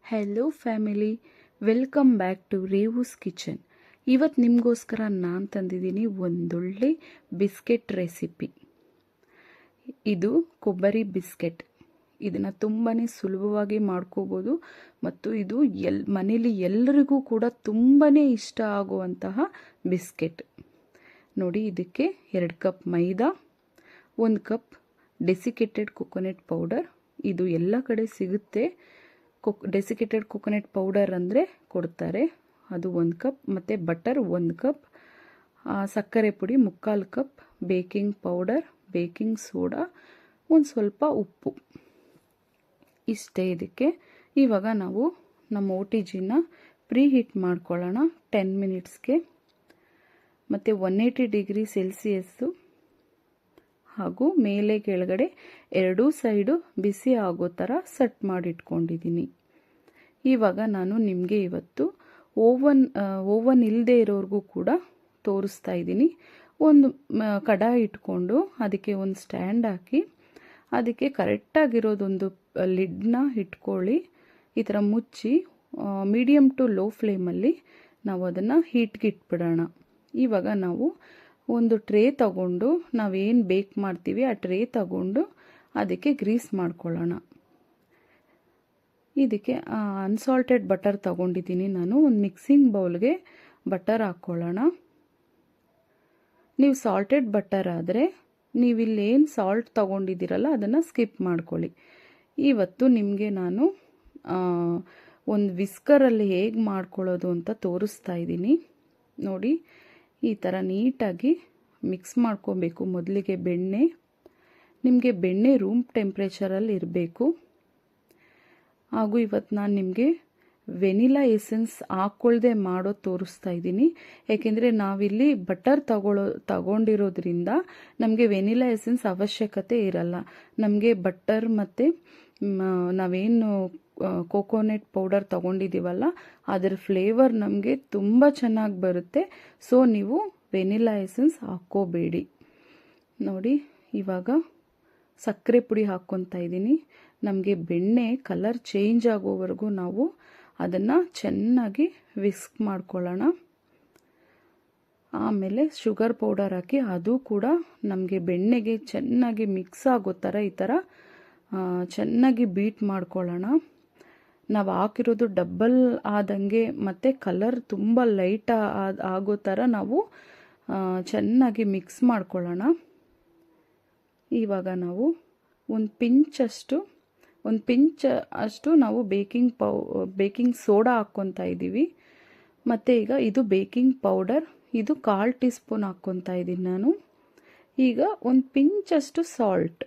Hello family, welcome back to Revu's kitchen. ಇವತ್ತು ನಿಮಗೋಸ್ಕರ ನಾನು ತಂದಿದ್ದೀನಿ ಒಂದೊಳ್ಳೆ ಬಿಸ್ಕೆಟ್ ರೆಸಿಪಿ. ಇದು ಕೊಬ್ಬರಿ ಬಿಸ್ಕೆಟ್. ಇದನ್ನು ತುಂಬಾ ಸುಲಭವಾಗಿ ಮಾಡ್ಕೋಬೋದು ಮತ್ತು ಇದು ಮನೇಲಿ ಎಲ್ಲರಿಗೂ ಕೂಡ ತುಂಬಾ ಇಷ್ಟ ಆಗುವಂತಹ ಬಿಸ್ಕೆಟ್. ನೋಡಿ, ಇದಕ್ಕೆ 2 ಕಪ್ ಮೈದಾ, 1 ಕಪ್ ಡೆಸಿಕೇಟೆಡ್ ಕೊಕೊನೆಟ್ ಪೌಡರ್. ಇದು ಎಲ್ಲ ಕಡೆ ಸಿಗುತ್ತೆ. ಡೆಸಿಕೇಟೆಡ್ ಕೊಕೊನೆಟ್ ಪೌಡರ್ ಅಂದರೆ ಕೊಡ್ತಾರೆ, ಅದು 1 ಕಪ್. ಮತ್ತು ಬಟರ್ 1 ಕಪ್, ಸಕ್ಕರೆ ಪುಡಿ 3/4 cup, baking powder, baking soda, ಒಂದು ಸ್ವಲ್ಪ ಉಪ್ಪು. ಇಷ್ಟೇ ಇದಕ್ಕೆ. ಇವಾಗ ನಾವು ನಮ್ಮ OTGನ ಪ್ರೀ ಹೀಟ್ ಮಾಡ್ಕೊಳ್ಳೋಣ 10 ಮಿನಿಟ್ಸ್ಗೆ. ಮತ್ತು 180 ಡಿಗ್ರಿ ಸೆಲ್ಸಿಯಸ್ಸು ಹಾಗೂ ಮೇಲೆ ಕೆಳಗಡೆ 2 ಸೈಡು ಬಿಸಿ ಆಗೋ ಥರ ಸೆಟ್ ಮಾಡಿಟ್ಕೊಂಡಿದ್ದೀನಿ. ಇವಾಗ ನಾನು ನಿಮಗೆ ಇವತ್ತು ಓವನ್ ಇಲ್ಲದೆ ಇರೋರಿಗೂ ಕೂಡ ತೋರಿಸ್ತಾ ಇದ್ದೀನಿ. ಒಂದು ಕಡಾಯಿ ಇಟ್ಕೊಂಡು ಅದಕ್ಕೆ ಒಂದು ಸ್ಟ್ಯಾಂಡ್ ಹಾಕಿ ಅದಕ್ಕೆ ಕರೆಕ್ಟಾಗಿರೋದೊಂದು ಲಿಡ್ನ ಇಟ್ಕೊಳ್ಳಿ. ಈ ಥರ ಮುಚ್ಚಿ ಮೀಡಿಯಮ್ ಟು ಲೋ ಫ್ಲೇಮಲ್ಲಿ ನಾವು ಅದನ್ನು ಹೀಟ್ಗೆ ಇಟ್ಬಿಡೋಣ. ಇವಾಗ ನಾವು ಒಂದು ಟ್ರೇ ತಗೊಂಡು ನಾವೇನು ಬೇಕ್ ಮಾಡ್ತೀವಿ ಆ ಟ್ರೇ ತಗೊಂಡು ಅದಕ್ಕೆ ಗ್ರೀಸ್ ಮಾಡ್ಕೊಳ್ಳೋಣ. ಇದಕ್ಕೆ ಅನ್ಸಾಲ್ಟೆಡ್ ಬಟರ್ ತಗೊಂಡಿದ್ದೀನಿ ನಾನು. ಒಂದು ಮಿಕ್ಸಿಂಗ್ ಬೌಲ್ಗೆ ಬಟರ್ ಹಾಕ್ಕೊಳ್ಳೋಣ. ನೀವು ಸಾಲ್ಟೆಡ್ ಬಟರ್ ಆದರೆ ನೀವಿಲ್ಲೇನು ಸಾಲ್ಟ್ ತಗೊಂಡಿದ್ದೀರಲ್ಲ ಅದನ್ನು ಸ್ಕಿಪ್ ಮಾಡ್ಕೊಳ್ಳಿ. ಇವತ್ತು ನಿಮಗೆ ನಾನು ಒಂದು ವಿಸ್ಕರಲ್ಲಿ ಹೇಗೆ ಮಾಡ್ಕೊಳ್ಳೋದು ಅಂತ ತೋರಿಸ್ತಾ ಇದ್ದೀನಿ. ನೋಡಿ, ಈ ಥರ ನೀಟಾಗಿ ಮಿಕ್ಸ್ ಮಾಡ್ಕೊಬೇಕು. ಮೊದಲಿಗೆ ಬೆಣ್ಣೆ, ನಿಮಗೆ ಬೆಣ್ಣೆ ರೂಮ್ ಟೆಂಪ್ರೇಚರಲ್ಲಿ ಇರಬೇಕು. ಹಾಗೂ ಇವತ್ತು ನಾನು ನಿಮಗೆ ವೆನಿಲಾ ಎಸೆನ್ಸ್ ಹಾಕ್ಕೊಳ್ದೆ ಮಾಡೋದು ತೋರಿಸ್ತಾ ಇದ್ದೀನಿ. ಏಕೆಂದರೆ ನಾವಿಲ್ಲಿ ಬಟರ್ ತಗೊಂಡಿರೋದ್ರಿಂದ ನಮಗೆ ವೆನಿಲಾ ಎಸೆನ್ಸ್ ಅವಶ್ಯಕತೆ ಇರಲ್ಲ. ನಮಗೆ ಬಟರ್ ಮತ್ತು ನಾವೇನು ಕೋಕೋನೆಟ್ ಪೌಡರ್ ತಗೊಂಡಿದ್ದೀವಲ್ಲ ಅದರ ಫ್ಲೇವರ್ ನಮಗೆ ತುಂಬ ಚೆನ್ನಾಗಿ ಬರುತ್ತೆ. ಸೊ ನೀವು ವೆನಿಲಾ ಎಸೆನ್ಸ್ ಹಾಕ್ಕೋಬೇಡಿ. ನೋಡಿ, ಇವಾಗ ಸಕ್ಕರೆ ಪುಡಿ ಹಾಕ್ಕೊತಾ ಇದ್ದೀನಿ. ನಮಗೆ ಬೆಣ್ಣೆ ಕಲರ್ ಚೇಂಜ್ ಆಗೋವರೆಗೂ ನಾವು ಅದನ್ನು ಚೆನ್ನಾಗಿ ವಿಸ್ಕ್ ಮಾಡ್ಕೊಳ್ಳೋಣ. ಆಮೇಲೆ ಶುಗರ್ ಪೌಡರ್ ಹಾಕಿ ಅದು ಕೂಡ ನಮಗೆ ಬೆಣ್ಣೆಗೆ ಚೆನ್ನಾಗಿ ಮಿಕ್ಸ್ ಆಗೋ ಥರ ಈ ಥರ ಚೆನ್ನಾಗಿ ಬೀಟ್ ಮಾಡ್ಕೊಳ್ಳೋಣ. ನಾವು ಹಾಕಿರೋದು ಡಬ್ಬಲ್ ಆದಂಗೆ ಮತ್ತು ಕಲರ್ ತುಂಬ ಲೈಟ್ ಆಗೋ ಥರ ನಾವು ಚೆನ್ನಾಗಿ ಮಿಕ್ಸ್ ಮಾಡ್ಕೊಳ್ಳೋಣ. ಇವಾಗ ನಾವು ಒಂದು ಪಿಂಚ್ ಅಷ್ಟು ನಾವು ಬೇಕಿಂಗ್ ಸೋಡಾ ಹಾಕ್ಕೊತಾ ಇದ್ದೀವಿ. ಮತ್ತು ಈಗ ಇದು ಬೇಕಿಂಗ್ ಪೌಡರ್, ಇದು 1/4 ಟೀ ಸ್ಪೂನ್ ಹಾಕ್ಕೊತಾ ಇದ್ದೀನಿ ನಾನು. ಈಗ ಒಂದು ಪಿಂಚಷ್ಟು ಸಾಲ್ಟ್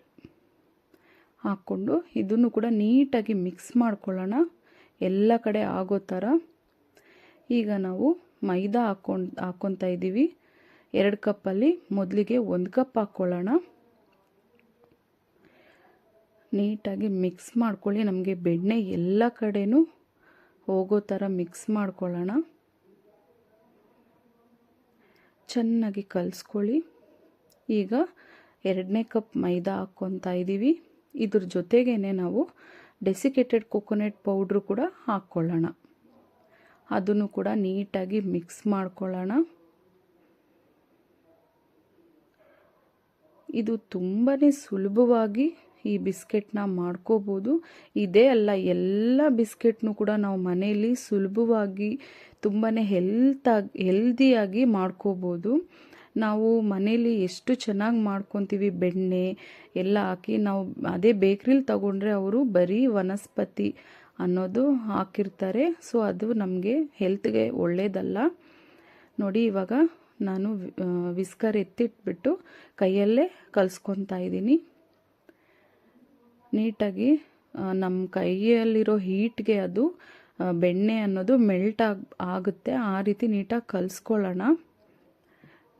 ಹಾಕ್ಕೊಂಡು ಇದನ್ನು ಕೂಡ ನೀಟಾಗಿ ಮಿಕ್ಸ್ ಮಾಡ್ಕೊಳ್ಳೋಣ ಎಲ್ಲ ಕಡೆ ಆಗೋ ಥರ. ಈಗ ನಾವು ಮೈದಾ ಹಾಕ್ಕೊತಾ ಇದ್ದೀವಿ. 2 ಕಪ್ಪಲ್ಲಿ ಮೊದಲಿಗೆ 1 ಕಪ್ ಹಾಕ್ಕೊಳ್ಳೋಣ. ನೀಟಾಗಿ ಮಿಕ್ಸ್ ಮಾಡ್ಕೊಳ್ಳಿ. ನಮಗೆ ಬೆಣ್ಣೆ ಎಲ್ಲ ಕಡೆನೂ ಹೋಗೋ ಥರ ಮಿಕ್ಸ್ ಮಾಡ್ಕೊಳ್ಳೋಣ. ಚೆನ್ನಾಗಿ ಕಲಿಸ್ಕೊಳ್ಳಿ. ಈಗ 2ನೇ ಕಪ್ ಮೈದಾ ಹಾಕ್ಕೊತಾ ಇದ್ದೀವಿ. ಇದ್ರ ಜೊತೆಗೇ ನಾವು ಡೆಸಿಕೇಟೆಡ್ ಕೊಕೊನೆಟ್ ಪೌಡ್ರು ಕೂಡ ಹಾಕ್ಕೊಳ್ಳೋಣ. ಅದನ್ನು ಕೂಡ ನೀಟಾಗಿ ಮಿಕ್ಸ್ ಮಾಡ್ಕೊಳ್ಳೋಣ. ಇದು ತುಂಬಾ ಸುಲಭವಾಗಿ ಈ ಬಿಸ್ಕೆಟ್ನ ಮಾಡ್ಕೋಬೋದು. ಇದೇ ಅಲ್ಲ, ಎಲ್ಲ ಬಿಸ್ಕೆಟ್ನು ಕೂಡ ನಾವು ಮನೆಯಲ್ಲಿ ಸುಲಭವಾಗಿ ತುಂಬಾ ಹೆಲ್ದಿಯಾಗಿ ಮಾಡ್ಕೋಬೋದು. ನಾವು ಮನೇಲಿ ಎಷ್ಟು ಚೆನ್ನಾಗಿ ಮಾಡ್ಕೊತೀವಿ, ಬೆಣ್ಣೆ ಎಲ್ಲ ಹಾಕಿ. ನಾವು ಅದೇ ಬೇಕ್ರಿಲಿ ತಗೊಂಡ್ರೆ ಅವರು ಬರೀ ವನಸ್ಪತಿ ಅನ್ನೋದು ಹಾಕಿರ್ತಾರೆ. ಸೊ ಅದು ನಮಗೆ ಹೆಲ್ತ್ಗೆ ಒಳ್ಳೆಯದಲ್ಲ. ನೋಡಿ, ಇವಾಗ ನಾನು ವಿಸ್ಕರ್ ಎತ್ತಿಟ್ಬಿಟ್ಟು ಕೈಯಲ್ಲೇ ಕಲಿಸ್ಕೊತಾ ಇದ್ದೀನಿ. ನೀಟಾಗಿ ನಮ್ಮ ಕೈಯಲ್ಲಿರೋ ಹೀಟ್ಗೆ ಅದು ಬೆಣ್ಣೆ ಅನ್ನೋದು ಮೆಲ್ಟ್ ಆಗುತ್ತೆ. ಆ ರೀತಿ ನೀಟಾಗಿ ಕಲಿಸ್ಕೊಳ್ಳೋಣ.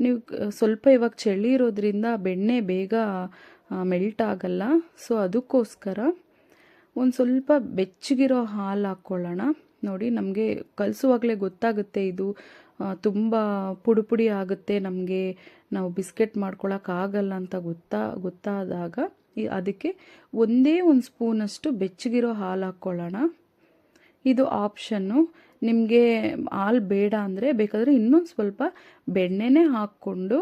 ನೀವು ಸ್ವಲ್ಪ ಇವಾಗ ಚಳಿ ಇರೋದ್ರಿಂದ ಬೆಣ್ಣೆ ಬೇಗ ಮೆಲ್ಟ್ ಆಗಲ್ಲ. ಸೊ ಅದಕ್ಕೋಸ್ಕರ ಒಂದು ಸ್ವಲ್ಪ ಬೆಚ್ಚಗಿರೋ ಹಾಲು ಹಾಕ್ಕೊಳ್ಳೋಣ. ನೋಡಿ, ನಮಗೆ ಕಲಿಸುವಾಗಲೇ ಗೊತ್ತಾಗುತ್ತೆ ಇದು ತುಂಬ ಪುಡಿ ಆಗುತ್ತೆ, ನಮಗೆ ನಾವು ಬಿಸ್ಕೆಟ್ ಮಾಡ್ಕೊಳಕ್ಕಾಗಲ್ಲ ಅಂತ ಗೊತ್ತಾದಾಗ ಅದಕ್ಕೆ ಒಂದೇ ಒಂದು ಸ್ಪೂನಷ್ಟು ಬೆಚ್ಚಗಿರೋ ಹಾಲು ಹಾಕ್ಕೊಳ್ಳೋಣ. ಇದು ಆಪ್ಷನ್ನು. ನಿಮಗೆ ಹಾಲು ಬೇಡ ಅಂದರೆ ಬೇಕಾದರೆ ಇನ್ನೊಂದು ಸ್ವಲ್ಪ ಬೆಣ್ಣೆನೇ ಹಾಕ್ಕೊಂಡು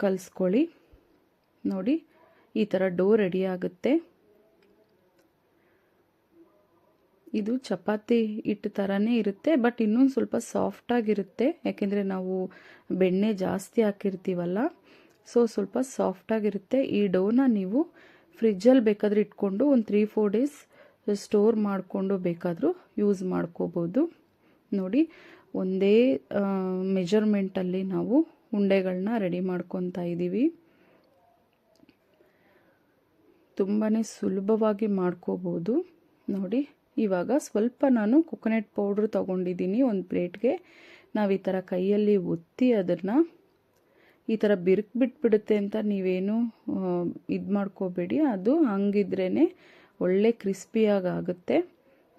ಕಲಿಸ್ಕೊಳ್ಳಿ. ನೋಡಿ ಈ ಥರ ಡೋ ರೆಡಿ ಆಗುತ್ತೆ. ಇದು ಚಪಾತಿ ಹಿಟ್ಟು ಥರನೇ ಇರುತ್ತೆ, ಬಟ್ ಇನ್ನೊಂದು ಸ್ವಲ್ಪ ಸಾಫ್ಟಾಗಿರುತ್ತೆ. ಯಾಕೆಂದರೆ ನಾವು ಬೆಣ್ಣೆ ಜಾಸ್ತಿ ಹಾಕಿರ್ತೀವಲ್ಲ, ಸೊ ಸ್ವಲ್ಪ ಸಾಫ್ಟಾಗಿರುತ್ತೆ. ಈ ಡೋನ ನೀವು ಫ್ರಿಜ್ಜಲ್ಲಿ ಬೇಕಾದರೆ ಇಟ್ಕೊಂಡು ಒಂದು 3-4 ಡೇಸ್ ಸ್ಟೋರ್ ಮಾಡಿಕೊಂಡು ಬೇಕಾದರೂ ಯೂಸ್ ಮಾಡ್ಕೋಬೋದು. ನೋಡಿ ಒಂದೇ ಮೆಜರ್ಮೆಂಟಲ್ಲಿ ನಾವು ಉಂಡೆಗಳನ್ನ ರೆಡಿ ಮಾಡ್ಕೊತಾ ಇದ್ದೀವಿ. ತುಂಬಾ ಸುಲಭವಾಗಿ ಮಾಡ್ಕೋಬೋದು. ನೋಡಿ ಇವಾಗ ಸ್ವಲ್ಪ ನಾನು ಕೊಕೊನೆಟ್ ಪೌಡ್ರ್ ತೊಗೊಂಡಿದ್ದೀನಿ ಒಂದು ಪ್ಲೇಟ್ಗೆ. ನಾವು ಈ ಥರ ಕೈಯಲ್ಲಿ ಒತ್ತಿ ಅದನ್ನು ಈ ಥರ ಬಿರುಕ್ಬಿಟ್ಬಿಡುತ್ತೆ ಅಂತ ನೀವೇನು ಇದು ಮಾಡ್ಕೋಬೇಡಿ. ಅದು ಹಂಗಿದ್ರೇ ಒಳ್ಳೆ ಕ್ರಿಸ್ಪಿಯಾಗಿ ಆಗುತ್ತೆ.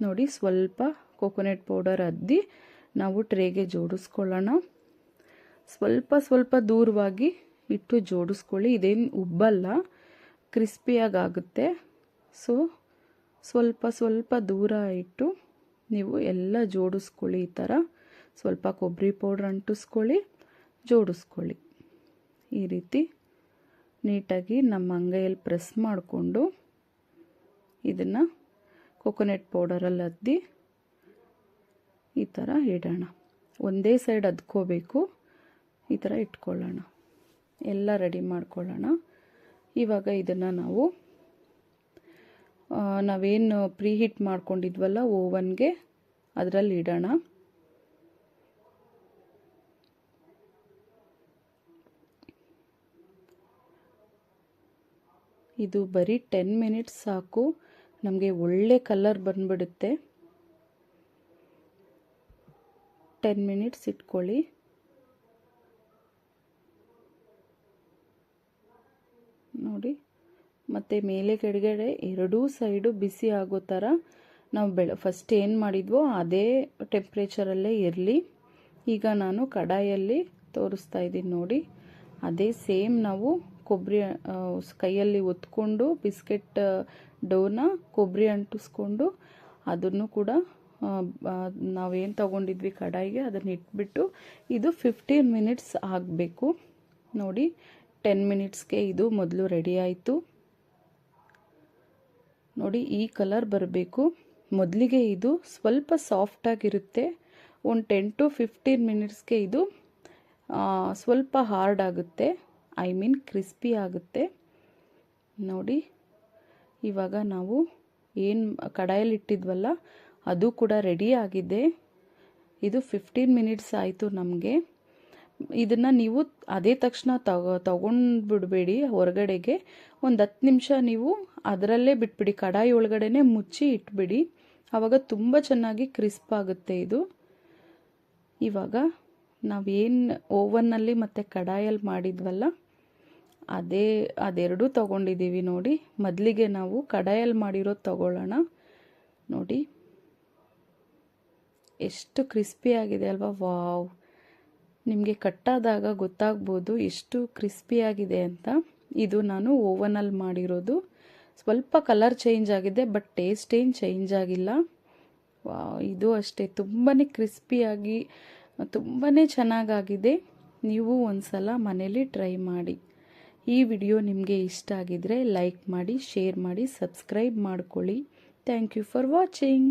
ನೋಡಿ ಸ್ವಲ್ಪ ಕೊಕೊನೆಟ್ ಪೌಡರ್ ಅದ್ದಿ ನಾವು ಟ್ರೇಗೆ ಜೋಡಿಸ್ಕೊಳ್ಳೋಣ. ಸ್ವಲ್ಪ ದೂರವಾಗಿ ಇಟ್ಟು ಜೋಡಿಸ್ಕೊಳ್ಳಿ. ಇದೇನು ಉಬ್ಬಲ್ಲ, ಕ್ರಿಸ್ಪಿಯಾಗಿ ಆಗುತ್ತೆ. ಸೊ ಸ್ವಲ್ಪ ದೂರ ಇಟ್ಟು ನೀವು ಎಲ್ಲ ಜೋಡಿಸ್ಕೊಳ್ಳಿ. ಈ ಥರ ಸ್ವಲ್ಪ ಕೊಬ್ಬರಿ ಪೌಡ್ರ್ ಅಂಟಿಸ್ಕೊಳ್ಳಿ, ಜೋಡಿಸ್ಕೊಳ್ಳಿ. ಈ ರೀತಿ ನೀಟಾಗಿ ನಮ್ಮ ಅಂಗೈಯಲ್ಲಿ ಪ್ರೆಸ್ ಮಾಡಿಕೊಂಡು ಇದನ್ನು ಕೊಕೊನೆಟ್ ಪೌಡರಲ್ಲಿ ಅದ್ದಿ ಈ ಥರ ಇಡೋಣ. ಒಂದೇ ಸೈಡ್ ಅದ್ಕೋಬೇಕು. ಈ ಥರ ಇಟ್ಕೊಳ್ಳೋಣ. ಎಲ್ಲ ರೆಡಿ ಮಾಡ್ಕೊಳ್ಳೋಣ. ಇವಾಗ ಇದನ್ನು ನಾವೇನು ಪ್ರೀ ಹೀಟ್ ಮಾಡ್ಕೊಂಡಿದ್ವಲ್ಲ ಓವನ್ಗೆ, ಅದರಲ್ಲಿ ಇಡೋಣ. ಇದು ಬರೀ 10 ಮಿನಿಟ್ಸ್ ಸಾಕು, ನಮಗೆ ಒಳ್ಳೆ ಕಲರ್ ಬಂದ್ಬಿಡುತ್ತೆ. 10 ಮಿನಿಟ್ಸ್ ಇಟ್ಕೊಳ್ಳಿ. ನೋಡಿ ಮತ್ತು ಮೇಲೆ ಕೆಳಗಡೆ ಎರಡೂ ಸೈಡು ಬಿಸಿ ಆಗೋ ಥರ ನಾವು ಫಸ್ಟ್ ಏನು ಮಾಡಿದ್ವೋ ಅದೇ ಟೆಂಪ್ರೇಚರಲ್ಲೇ ಇರಲಿ. ಈಗ ನಾನು ಕಡಾಯಲ್ಲಿ ತೋರಿಸ್ತಾ ಇದ್ದೀನಿ ನೋಡಿ. ಅದೇ ಸೇಮ್ ನಾವು ಕೊಬ್ಬರಿ ಕೈಯಲ್ಲಿ ಒತ್ಕೊಂಡು ಬಿಸ್ಕೆಟ್ ಡೋನ ಕೊಬ್ಬರಿ ಅಂಟಿಸ್ಕೊಂಡು ಅದನ್ನು ಕೂಡ ನಾವೇನು ತೊಗೊಂಡಿದ್ವಿ ಕಡಾಯಿಗೆ ಅದನ್ನು ಇಟ್ಬಿಟ್ಟು ಇದು 15 ಮಿನಿಟ್ಸ್ ಆಗಬೇಕು. ನೋಡಿ 10 ಮಿನಿಟ್ಸ್ಗೆ ಇದು ಮೊದಲು ರೆಡಿ ಆಯಿತು. ನೋಡಿ ಈ ಕಲರ್ ಬರಬೇಕು. ಮೊದಲಿಗೆ ಇದು ಸ್ವಲ್ಪ ಸಾಫ್ಟಾಗಿರುತ್ತೆ. ಒಂದು 10 to 15 ಮಿನಿಟ್ಸ್ಗೆ ಇದು ಸ್ವಲ್ಪ ಹಾರ್ಡ್ ಆಗುತ್ತೆ, ಐ ಮೀನ್ ಕ್ರಿಸ್ಪಿ ಆಗುತ್ತೆ. ನೋಡಿ ಇವಾಗ ನಾವು ಏನು ಕಡಾಯಲ್ಲಿ ಇಟ್ಟಿದ್ವಲ್ಲ ಅದು ಕೂಡ ರೆಡಿ ಆಗಿದೆ. ಇದು 15 ಮಿನಿಟ್ಸ್ ಆಯಿತು ನಮಗೆ. ಇದನ್ನು ನೀವು ಅದೇ ತಕ್ಷಣ ತಗೊಂಡ್ಬಿಡಬೇಡಿ ಹೊರಗಡೆಗೆ. ಒಂದು 10 ನಿಮಿಷ ನೀವು ಅದರಲ್ಲೇ ಬಿಟ್ಬಿಡಿ, ಕಡಾಯಿ ಒಳಗಡೆನೆ ಮುಚ್ಚಿ ಇಟ್ಬಿಡಿ. ಆವಾಗ ತುಂಬ ಚೆನ್ನಾಗಿ ಕ್ರಿಸ್ಪ್ ಆಗುತ್ತೆ ಇದು. ಇವಾಗ ನಾವೇನು ಓವನ್ನಲ್ಲಿ ಮತ್ತು ಕಡಾಯಲ್ಲಿ ಮಾಡಿದ್ವಲ್ಲ ಅದೆರಡೂ ತೊಗೊಂಡಿದ್ದೀವಿ. ನೋಡಿ ಮೊದಲಿಗೆ ನಾವು ಕಡಾಯಲ್ಲಿ ಮಾಡಿರೋದು ತಗೊಳ್ಳೋಣ. ನೋಡಿ ಎಷ್ಟು ಕ್ರಿಸ್ಪಿ ಆಗಿದೆ ಅಲ್ವಾ. ವಾವ್, ನಿಮಗೆ ಕಟ್ಟಾದಾಗ ಗೊತ್ತಾಗ್ಬೋದು ಎಷ್ಟು ಕ್ರಿಸ್ಪಿಯಾಗಿದೆ ಅಂತ. ಇದು ನಾನು ಓವನಲ್ಲಿ ಮಾಡಿರೋದು. ಸ್ವಲ್ಪ ಕಲರ್ ಚೇಂಜ್ ಆಗಿದೆ, ಬಟ್ ಟೇಸ್ಟ್ ಏನು ಚೇಂಜ್ ಆಗಿಲ್ಲ. ಇದು ಅಷ್ಟೇ ತುಂಬಾ ಕ್ರಿಸ್ಪಿಯಾಗಿ ತುಂಬಾ ಚೆನ್ನಾಗಾಗಿದೆ. ನೀವು ಒಂದ್ಸಲ ಮನೇಲಿ ಟ್ರೈ ಮಾಡಿ. ಈ ವಿಡಿಯೋ ನಿಮಗೆ ಇಷ್ಟ ಆಗಿದ್ರೆ ಲೈಕ್ ಮಾಡಿ, ಶೇರ್ ಮಾಡಿ, ಸಬ್ಸ್ಕ್ರೈಬ್ ಮಾಡ್ಕೊಳ್ಳಿ. Thank you for watching.